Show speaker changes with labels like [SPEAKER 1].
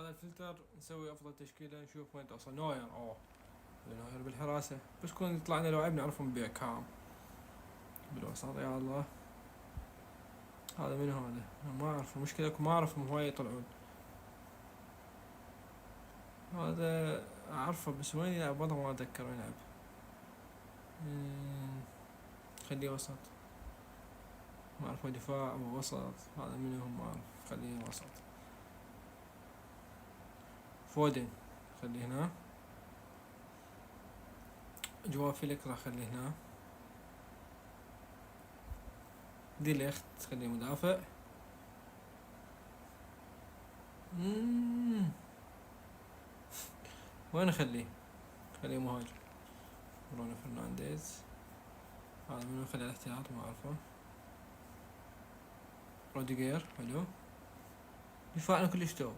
[SPEAKER 1] هذا الفلتر نسوي افضل تشكيله، نشوف وين توصل. نوير، نوير بالحراسه، بس كون يطلع لنا لاعب نعرفهم بكام. بالوسط يا الله، هذا من هذا؟ ما اعرف، المشكله ما اعرفهم هواي يطلعون. هذا اعرفه بس وين يلعب والله ما اتذكر وين يلعب. خليه وسط، ما اعرف هو دفاع او وسط. هذا من هم ما اعرف، خليه وسط. فودن خليه هنا. جواو فيليكس راح خليه هنا. دي ليخت خليه مدافع. وين اخليه؟ خليه مهاجم. برونو فرنانديز، هذا منو خليه الاحتياط ما اعرفه. روديجير حلو. دفاعنا كلش تو.